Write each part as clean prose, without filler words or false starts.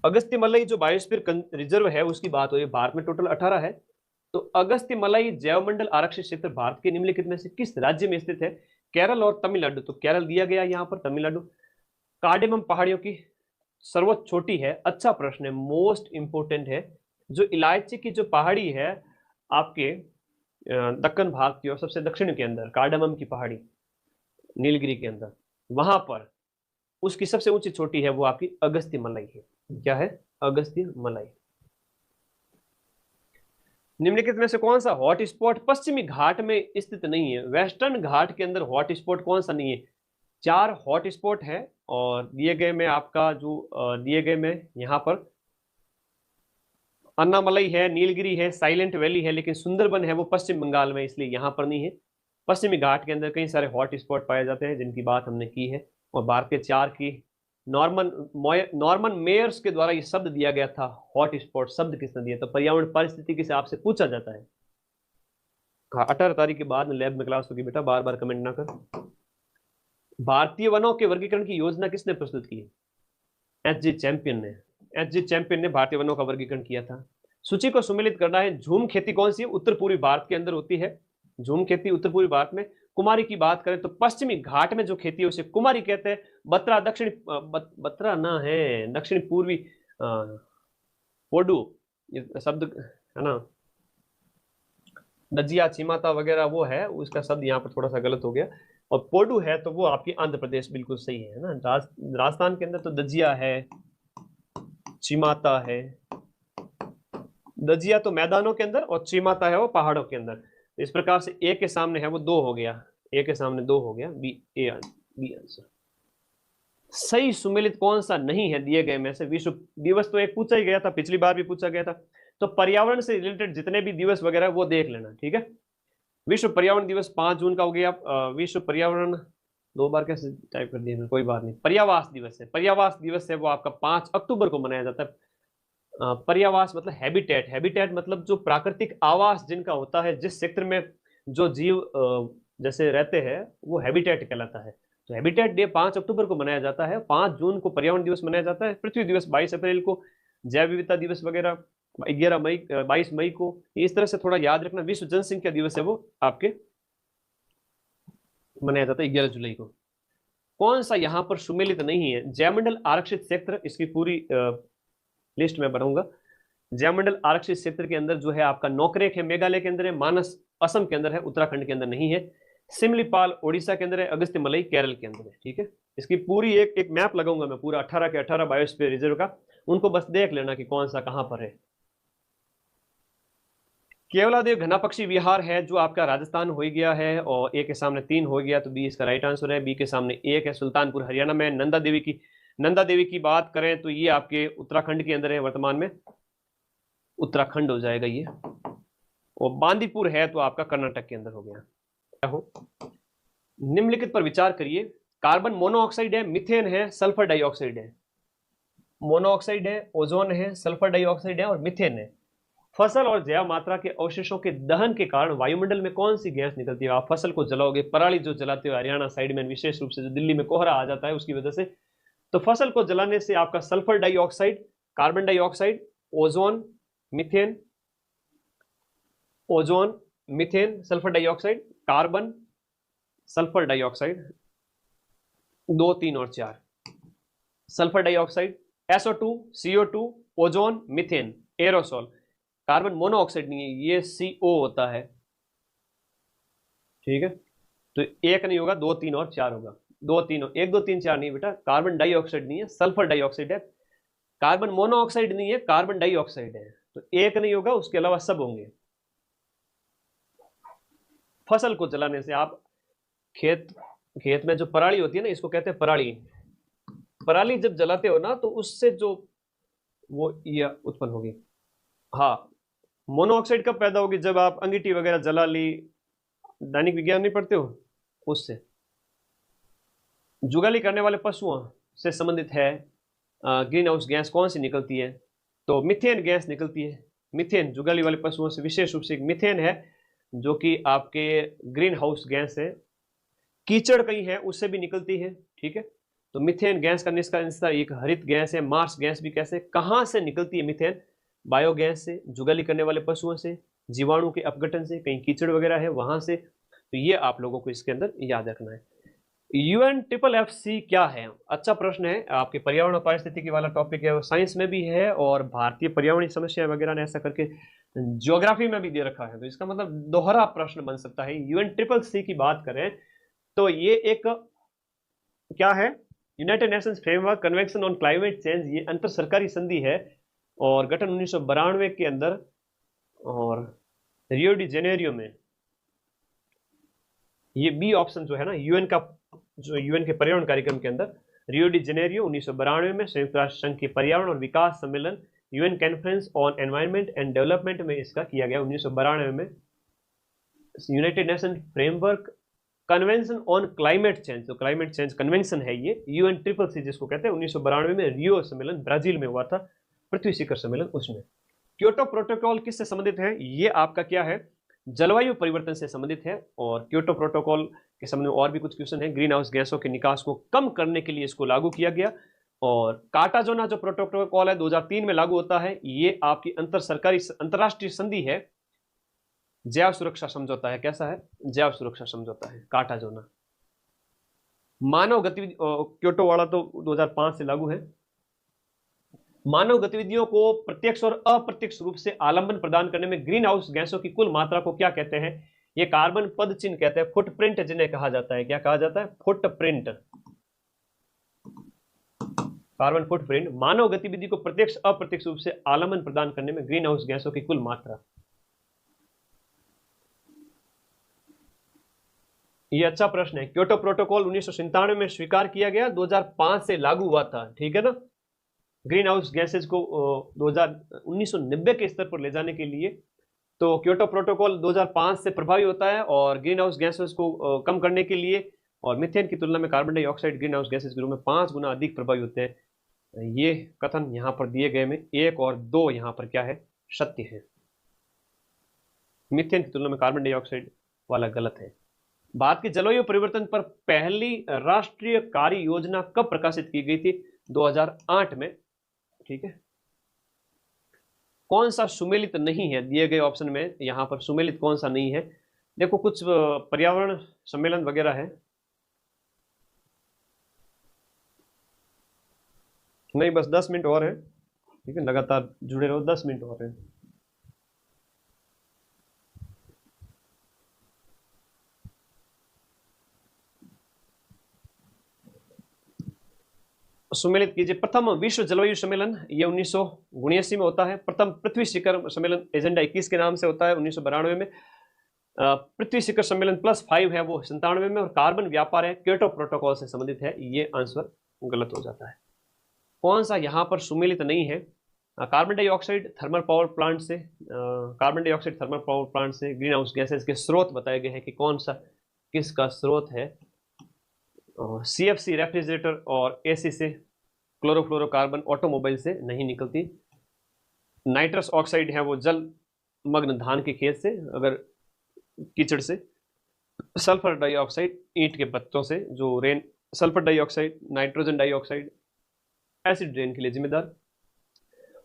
अगस्त्य मलाई जो biosphere reserve है उसकी बात हो रही है, भारत में टोटल 18 है। तो अगस्त्य मलाई जैवमंडल आरक्षित क्षेत्र भारत के निम्नलिखित में से किस राज्य में स्थित है? केरल और तमिलनाडु। तो केरल दिया गया यहाँ पर, तमिलनाडु। कार्डेमम पहाड़ियों की सर्वोच्च चोटी है। अच्छा प्रश्न है, मोस्ट इंपोर्टेंट है। जो इलायची की जो पहाड़ी है आपके दक्कन भाग की और सबसे दक्षिण के अंदर, कार्डेमम की पहाड़ी नीलगिरी के अंदर, वहां पर उसकी सबसे ऊंची चोटी है वो आपकी अगस्त्य मलाई है। क्या है? अगस्त्य मलाई। निम्नलिखित में से कौन सा हॉट स्पॉट पश्चिमी घाट में स्थित नहीं है? वेस्टर्न घाट के अंदर हॉट स्पॉट कौन सा नहीं है? 4 हॉट स्पॉट है और दिए गए में आपका जो दिए गए में यहाँ पर अन्नामलई है, नीलगिरी है, साइलेंट वैली है, लेकिन सुंदरबन है वो पश्चिम बंगाल में, इसलिए यहाँ पर नहीं है। पश्चिमी घाट के अंदर कई सारे हॉट स्पॉट पाए जाते हैं जिनकी बात हमने की है। और भारत के 4 की नॉर्मन मेयर्स के द्वारा ये शब्द दिया गया था। हॉट स्पॉट शब्द किसने दिया? तो पर्यावरण पारिस्थितिकी से आपसे पूछा जाता है। हाँ, 18 तारीख के बाद में लैब में क्लास होगी बेटा, बार बार कमेंट ना कर। भारतीय वनों के वर्गीकरण की योजना किसने प्रस्तुत की? एच.जी. चैंपियन ने। एच.जी. चैंपियन ने भारतीय वनों का वर्गीकरण किया था। सूची को सुमेलित करना है। झूम खेती कौन सी है? उत्तर पूर्वी भारत के अंदर होती है झूम खेती, उत्तर पूर्वी भारत में। कुमारी की बात करें तो पश्चिमी घाट में जो खेती है उसे कुमारी कहते हैं। बत्रा दक्षिणी बत्रा ना है, दक्षिण पूर्वी पोडू ये शब्द है ना, दजिया चिमाता वगैरह वो है, उसका शब्द यहाँ पर थोड़ा सा गलत हो गया। और पोडू है तो वो आपकी आंध्र प्रदेश, बिल्कुल सही है ना। राजस्थान के अंदर तो दजिया है, चिमाता है। दजिया तो मैदानों के अंदर और चिमाता है वो पहाड़ों के अंदर। तो इस प्रकार से ए के सामने है वो 2 हो गया, ए के सामने 2 हो गया, बी ए बी आंसर। सही सुमेलित कौन सा नहीं है दिए गए में से? विश्व दिवस तो एक पूछा ही गया था, पिछली बार भी पूछा गया था। तो पर्यावरण से रिलेटेड जितने भी दिवस वगैरह वो देख लेना, ठीक है। विश्व पर्यावरण दिवस 5 जून का हो गया। विश्व पर्यावरण 2 बार कैसे टाइप कर दिया, कोई बात नहीं। पर्यावास दिवस है, पर्यावास दिवस है वो आपका 5 अक्टूबर को मनाया जाता है। पर्यावास मतलब हैबिटेट, हैबिटेट मतलब जो प्राकृतिक आवास जिनका होता है, जिस क्षेत्र में जो जीव जैसे रहते हैं वो हैबिटेट कहलाता है। तो हैबिटेट डे 5 अक्टूबर को मनाया जाता है। 5 जून को पर्यावरण दिवस मनाया जाता है। पृथ्वी दिवस 22 अप्रैल को, जैव विविधता दिवस वगैरह 11 मई 22 मई को। इस तरह से थोड़ा याद रखना। विश्व जनसंख्या दिवस है वो आपके मनाया जाता है 11 जुलाई को। कौन सा यहां पर सुमेलित नहीं है? जयमंडल आरक्षित क्षेत्र, इसकी पूरी लिस्ट में बनाऊंगा। जयमंडल आरक्षित क्षेत्र के अंदर जो है आपका नोकरेक है, मेघालय के अंदर है। मानस असम के अंदर है, उत्तराखंड के अंदर नहीं है। सिमलीपाल ओडिशा के अंदर है। अगस्त्य मलाई केरल के अंदर है, ठीक है। इसकी पूरी एक मैप लगाऊंगा मैं, पूरा 18 के 18 बायोस्फीयर रिजर्व का। उनको बस देख लेना कि कौन सा कहां पर है। केवलादेव घना पक्षी विहार है जो आपका राजस्थान हो ही गया है, और ए के सामने 3 हो गया, तो बी इसका राइट आंसर है। बी के सामने 1 है, सुल्तानपुर हरियाणा में। नंदा देवी की बात करें तो ये आपके उत्तराखंड के अंदर है, वर्तमान में उत्तराखंड हो जाएगा ये। और बांदीपुर है तो आपका कर्नाटक के अंदर हो गया। हो निम्नलिखित पर विचार करिए। कार्बन मोनोऑक्साइड है, मिथेन है, सल्फर डाइऑक्साइड है। मोनोऑक्साइड है, ओजोन है, सल्फर डाइऑक्साइड है और मिथेन है। फसल और जैव मात्रा के अवशेषों के दहन के कारण वायुमंडल में कौन सी गैस निकलती है? आप फसल को जलाओगे, पराली जो जलाते हो हरियाणा साइड में, विशेष रूप से जो दिल्ली में कोहरा आ जाता है उसकी वजह से, तो फसल को जलाने से आपका sulphur dioxide, carbon dioxide, ozone, methane, ozone, methane, sulphur dioxide, carbon, sulphur dioxide 2, 3 और 4। Sulphur dioxide, SO2, CO2, ozone, methane, aerosol. Carbon monoxide नहीं है, ये CO होता है, ठीक है। तो 1 नहीं होगा, 2, 3 और 4 होगा। 2, 3, 1, 2, 3, 4 नहीं बेटा, कार्बन डाइऑक्साइड नहीं है, सल्फर डाइऑक्साइड है। कार्बन मोनोऑक्साइड नहीं है, कार्बन डाइऑक्साइड है। तो 1 नहीं होगा, उसके अलावा सब होंगे। फसल को जलाने से आप खेत में जो पराली होती है ना, इसको कहते हैं पराली। पराली जब जलाते हो ना तो उससे जो वो ये उत्पन्न होगी। हाँ, मोनोऑक्साइड कब पैदा होगी? जब आप अंगीठी वगैरह जला ली, दैनिक विज्ञान नहीं पढ़ते हो उससे। जुगाली करने वाले पशुओं से संबंधित है। ग्रीन हाउस गैस कौन सी निकलती है? तो मिथेन गैस निकलती है। मिथेन जुगाली वाले पशुओं से विशेष रूप से एक मिथेन है जो कि आपके ग्रीन हाउस गैस है। कीचड़ कहीं है उससे भी निकलती है, ठीक है। तो मीथेन गैस का निष्कासन एक हरित गैस है। मार्स गैस भी कैसे, कहाँ से निकलती है मीथेन? बायोगैस से, जुगाली करने वाले पशुओं से, जीवाणु के अपघटन से, कहीं कीचड़ वगैरह है वहां से। तो ये आप लोगों को इसके अंदर याद रखना है। UNFFC क्या है? अच्छा प्रश्न है, आपके पर्यावरण और पारिस्थितिकी वाला टॉपिक है, वो साइंस में भी है और भारतीय पर्यावरणीय समस्या वगैरह ने ऐसा करके ज्योग्राफी में भी दे रखा है, तो इसका मतलब दोहरा प्रश्न बन सकता है। UNFFC की बात करें तो ये एक क्या है? United Nations framework convention on climate change, ये अंतर सरकारी संधि है और गठन 1992 के अंदर, और रियो डी जेनेरियो में। ये बी ऑप्शन जो है ना, यूएन का, जो यूएन के पर्यावरण कार्यक्रम के अंदर, रियो डी जेनेरियो 1992 में संयुक्त राष्ट्र संघ के पर्यावरण और विकास सम्मेलन, UN conference on environment and development में इसका किया गया 1992 में। United nation framework convention on climate change, जो क्लाइमेट चेंज कन्वेंशन है ये UNFFC जिसको कहते हैं, 1992 में रियो सम्मेलन ब्राजील में हुआ था, पृथ्वी शिखर सम्मेलन उसमें। क्योटो प्रोटोकॉल किससे संबंधित है? ये आपका क्या है? जलवायु परिवर्तन से संबंधित है। और क्योटो प्रोटोकॉल के संबंध में और भी कुछ क्वेश्चन है। ग्रीन हाउस गैसों के निकास को कम करने के लिए इसको लागू किया गया। और कार्टाजोना जो प्रोटोकॉल है 2003 में लागू होता है, ये आपकी अंतरराष्ट्रीय संधि है, जैव सुरक्षा समझौता है। कैसा है? जैव सुरक्षा समझौता है कार्टाजोना। मानव गतिविधि, क्योटो वाला तो 2005 से लागू है। मानव गतिविधियों को प्रत्यक्ष और अप्रत्यक्ष रूप से आलंबन प्रदान करने में ग्रीन हाउस गैसों की कुल मात्रा को क्या कहते हैं? ये कार्बन पद चिन्ह कहते हैं, फुटप्रिंट जिन्हें कहा जाता है। क्या कहा जाता है? फुटप्रिंट। कार्बन फुटप्रिंट, मानव गतिविधि को प्रत्यक्ष अप्रत्यक्ष रूप से आलंबन प्रदान करने में ग्रीन हाउस गैसों की कुल मात्रा। ये अच्छा प्रश्न है। क्योटो प्रोटोकॉल 1997 में स्वीकार किया गया, 2005 से लागू हुआ था, ठीक है ना। ग्रीन हाउस गैसेज को 1990 के स्तर पर ले जाने के लिए, तो क्योटो प्रोटोकॉल 2005 से प्रभावी होता है और ग्रीन हाउस गैसेज को कम करने के लिए, और मीथेन की तुलना में carbon dioxide green house gases के रूप में 5 गुना अधिक प्रभावी होते हैं। ये कथन यहाँ पर दिए गए में 1 और 2 यहाँ पर क्या है? सत्य है। मीथेन की तुलना में कार्बन डाइऑक्साइड वाला गलत है। भारत के जलवायु परिवर्तन पर पहली राष्ट्रीय कार्य योजना कब प्रकाशित की गई थी? 2008 में, ठीक है। कौन सा सुमेलित नहीं है? दिए गए ऑप्शन में यहां पर सुमेलित कौन सा नहीं है? देखो कुछ पर्यावरण सम्मेलन वगैरह है, नहीं बस 10 मिनट और है, ठीक है, लगातार जुड़े रहो, 10 मिनट और है। सुमेलित कीजिए। प्रथम विश्व जलवायु सम्मेलन ये 1979 में होता है। प्रथम पृथ्वी शिखर सम्मेलन एजेंडा 21 के नाम से होता है 1992 में। पृथ्वी शिखर सम्मेलन +5 है वो 97 में। और कार्बन व्यापार है, क्योटो प्रोटोकॉल से संबंधित है। ये आंसर गलत हो जाता है। कौन सा यहाँ पर सुमेलित नहीं है? Carbon dioxide thermal power plant से, carbon dioxide thermal power plant से ग्रीन हाउस गैसेज के स्रोत बताए गए हैं कि कौन सा किसका स्रोत है। CFC रेफ्रिजरेटर और AC से, क्लोरोफ्लोरोकार्बन ऑटोमोबाइल से नहीं निकलती। नाइट्रस ऑक्साइड है वो जल मग्न धान के खेत से, अगर कीचड़ से। सल्फर डाइऑक्साइड ईंट के पत्तों से, जो rain, sulphur dioxide, nitrogen dioxide acid rain के लिए जिम्मेदार।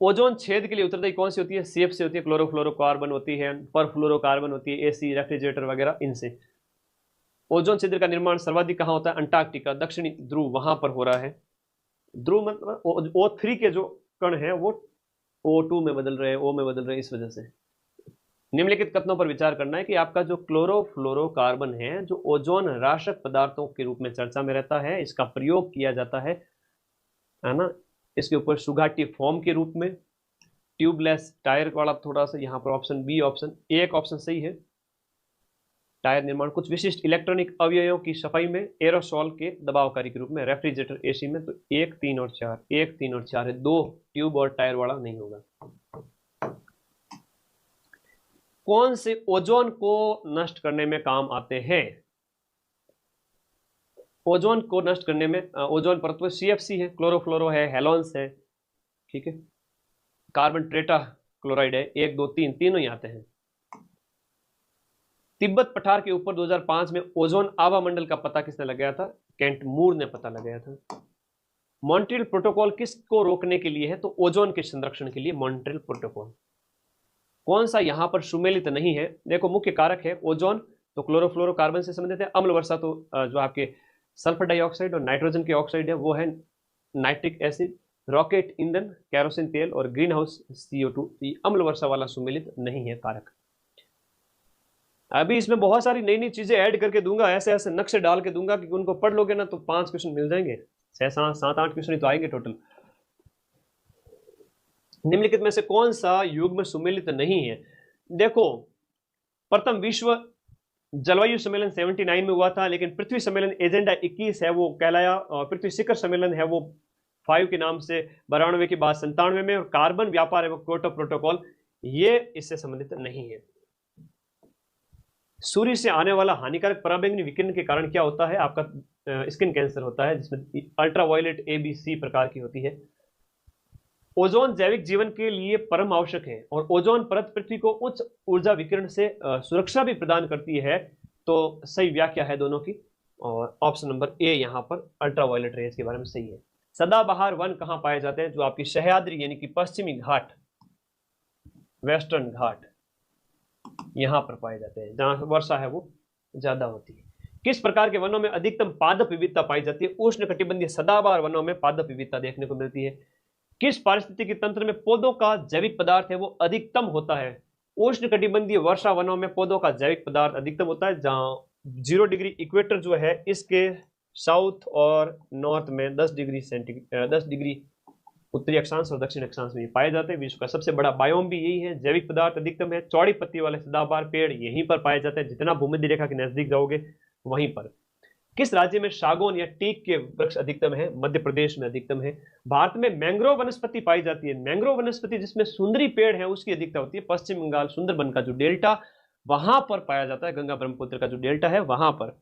ओजोन छेद के लिए उत्तरदायी कौन सी होती है? CFC होती है, क्लोरोफ्लोरोकार्बन होती है, परफ्लोरोकार्बन होती है, AC रेफ्रिजरेटर वगैरह इनसे। ओजोन छिद्र का निर्माण सर्वाधिक कहाँ होता है? अंटार्कटिका, दक्षिणी ध्रुव, वहां पर हो रहा है। ध्रुव मतलब O3 के जो कण हैं वो O2 में बदल रहे हैं, O में बदल रहे हैं, इस वजह से। निम्नलिखित कथनों पर विचार करना है कि आपका जो क्लोरोफ्लोरोकार्बन है, जो ओजोन राशक पदार्थों के रूप में चर्चा में रहता है, इसका प्रयोग किया जाता है ना, इसके ऊपर सुघाटी फॉर्म के रूप में। ट्यूबलेस टायर वाला थोड़ा सा यहाँ पर ऑप्शन बी, ऑप्शन एक ऑप्शन सही है। टायर निर्माण, कुछ विशिष्ट इलेक्ट्रॉनिक अवयवों की सफाई में एरोसॉल के दबावकारी के रूप में। रेफ्रिजरेटर AC में तो 1, 3 और 4, 1, 3 और 4 है, 2 ट्यूब और टायर वाला नहीं होगा। कौन से ओजोन को नष्ट करने में काम आते हैं? ओजोन को नष्ट करने में ओजोन परत में CFC है, क्लोरोफ्लोरो है, हेलोन्स है, ठीक है, कार्बन टेट्रा क्लोराइड है, 1, 2, 3 तीनों ही आते हैं। तिब्बत पठार के ऊपर 2005 में ओजोन आभा मंडल का पता किसने लगाया था? केंट मूर ने पता लगाया था। मॉन्ट्रियल प्रोटोकॉल किसको रोकने के लिए है? तो ओजोन के संरक्षण के लिए मॉन्ट्रियल प्रोटोकॉल। कौन सा यहां पर सुमेलित नहीं है? देखो मुख्य कारक है ओजोन, तो क्लोरोफ्लोरोकार्बन से संबंधित है। अम्ल वर्षा तो जो आपके सल्फर डाइऑक्साइड और नाइट्रोजन के ऑक्साइड है वो है नाइट्रिक एसिड, रॉकेट ईंधन, कैरोसिन तेल और ग्रीन हाउस CO2, अम्ल वर्षा वाला सुमेलित नहीं है कारक। अभी इसमें बहुत सारी नई नई चीजें ऐड करके दूंगा, ऐसे ऐसे नक्शे डाल के दूंगा कि उनको पढ़ लोगे ना तो 5 क्वेश्चन मिल जाएंगे, 6-7-8 क्वेश्चन ही तो आएंगे टोटल। निम्नलिखित में से कौन सा युग्म सुमेलित नहीं है? देखो प्रथम विश्व जलवायु सम्मेलन 79 में हुआ था, लेकिन पृथ्वी सम्मेलन एजेंडा 21 है वो कहलाया, पृथ्वी शिखर सम्मेलन है वो 5 के नाम से 92 के बाद 97 में, और कार्बन व्यापार एवं क्योटो प्रोटोकॉल ये इससे संबंधित नहीं है। सूर्य से आने वाला हानिकारक पराबैंगनी विकिरण के कारण क्या होता है? आपका स्किन कैंसर होता है, जिसमें अल्ट्रावायलेट ABC प्रकार की होती है। ओजोन जैविक जीवन के लिए परम आवश्यक है और ओजोन परत पृथ्वी को उच्च ऊर्जा विकिरण से सुरक्षा भी प्रदान करती है। तो सही व्याख्या है दोनों की, और ऑप्शन नंबर ए यहाँ पर अल्ट्रावायलेट रेज के बारे में सही है। सदाबहार वन कहाँ पाए जाते हैं? जो आपकी सह्याद्री यानी कि पश्चिमी घाट, वेस्टर्न घाट, यहाँ पर पाए जाते हैं जहाँ वर्षा है वो ज्यादा होती है। किस प्रकार के वनों में अधिकतम पादप विविधता पाई जाती है? उष्ण कटिबंधीय सदाबहार वनों में पादप विविधता देखने को मिलती है। किस पारिस्थितिकी तंत्र में पौधों का जैविक पदार्थ है वो अधिकतम होता है? उष्ण कटिबंधीय वर्षा वनों में पौधों का जैविक पदार्थ अधिकतम होता है, जहां 0 डिग्री इक्वेटर जो है इसके साउथ और नॉर्थ में 10 डिग्री उत्तरी अक्षांश और दक्षिण अक्षांश में पाए जाते हैं। विश्व का सबसे बड़ा बायोम भी यही है, जैविक पदार्थ अधिकतम है। चौड़ी पत्ती वाले सदाबहार पेड़ यहीं पर पाए जाते हैं, जितना भूमध्य रेखा के नजदीक जाओगे वहीं पर। किस राज्य में सागौन या टीक के वृक्ष अधिकतम है? मध्य प्रदेश में अधिकतम है। भारत में मैंग्रोव वनस्पति पाई जाती है। मैंग्रोव वनस्पति जिसमें सुंदरी पेड़ है उसकी अधिकता होती है पश्चिम बंगाल सुंदरबन का जो डेल्टा वहां पर पाया जाता है, गंगा ब्रह्मपुत्र का जो डेल्टा है वहां पर।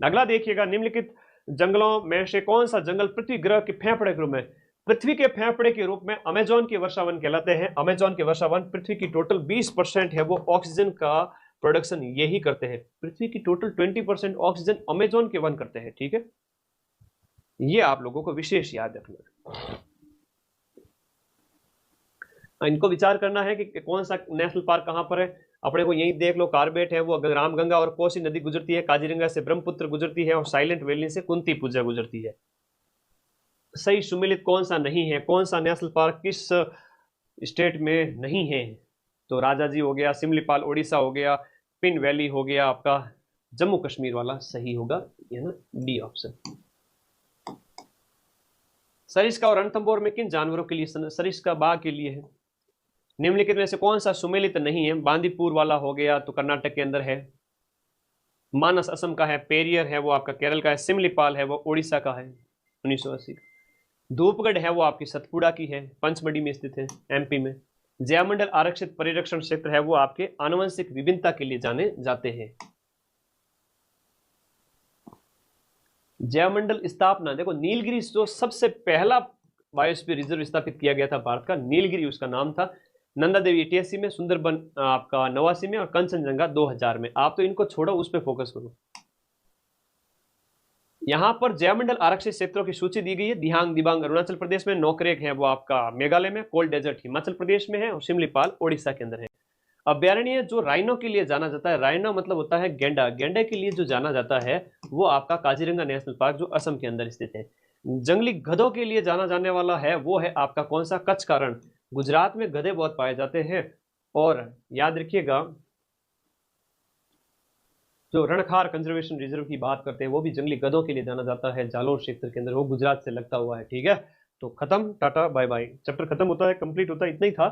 अगला देखिएगा, निम्नलिखित जंगलों में से कौन सा जंगल पृथ्वी ग्रह के फेफड़े के रूप में, पृथ्वी के फेफड़े के रूप में अमेजोन के वर्षावन कहलाते हैं। अमेजोन के वर्षावन पृथ्वी की टोटल 20% है वो ऑक्सीजन का प्रोडक्शन यही करते हैं। पृथ्वी की टोटल 20% ऑक्सीजन अमेजोन के वन करते हैं, ठीक है, ये आप लोगों को विशेष याद रखना। इनको विचार करना है कि कौन सा नेशनल पार्क कहां पर है। अपने को यही देख लो, कार्बेट है वो रामगंगा और कोसी नदी गुजरती है, काजीरंगा से ब्रह्मपुत्र गुजरती है और साइलेंट वैली से कुंती पूजा गुजरती है। सही सुमेलित कौन सा नहीं है? कौन सा नेशनल पार्क किस स्टेट में नहीं है? तो राजाजी हो गया, सिमलीपाल उड़ीसा हो गया, पिन वैली हो गया आपका जम्मू कश्मीर वाला, सही होगा ये ना डी ऑप्शन। सरिस्का और रणथंभौर में किन जानवरों के लिए? सरिस्का बाघ के लिए है। निम्नलिखित में से कौन सा सुमेलित नहीं है? बांदीपुर वाला हो गया तो कर्नाटक के अंदर है, मानस असम का है, पेरियर है वो आपका केरल का है, सिमलीपाल है वो उड़ीसा का है 1980 का, धूपगढ़ है वो आपकी सतपुड़ा की है, पंचमढ़ी में स्थित है MP में। जयमंडल आरक्षित परिरक्षण क्षेत्र है वो आपके आनुवंशिक विभिन्नता के लिए जाने जाते हैं। जयमंडल स्थापना देखो, नीलगिरी जो सबसे पहला बायोस्फीयर रिजर्व स्थापित किया गया था भारत का, नीलगिरी उसका नाम था। नंदा देवी 88 में, सुंदरबन आपका 89 में और कंचनजंगा 2000 में। आप तो इनको छोड़ो, उस पर फोकस करो। यहां पर जयमंडल आरक्षित क्षेत्रों की सूची दी गई है। दिहांग दिबांग अरुणाचल प्रदेश में, नोकरेक है वो आपका मेघालय में, कोल्ड डेजर्ट हिमाचल प्रदेश में है और सिमलीपाल ओडिशा के अंदर है। अभ्यारण्य जो राइनो के लिए जाना जाता है, राइनो मतलब होता है गेंडा, गेंडे के लिए जो जाना जाता है वो आपका काजीरंगा नेशनल पार्क जो असम के अंदर स्थित है। जंगली गधों के लिए जाना जाने वाला है वो है आपका कौन सा? कच्छ का रण। गुजरात में गधे बहुत पाए जाते हैं। और याद रखिएगा, जो रणखार कंजर्वेशन रिजर्व की बात करते हैं वो भी जंगली गधों के लिए जाना जाता है, जालोर क्षेत्र के अंदर, वो गुजरात से लगता हुआ है। ठीक है, तो खत्म, टाटा बाय बाय। चैप्टर खत्म होता है, कंप्लीट होता है, इतना ही था।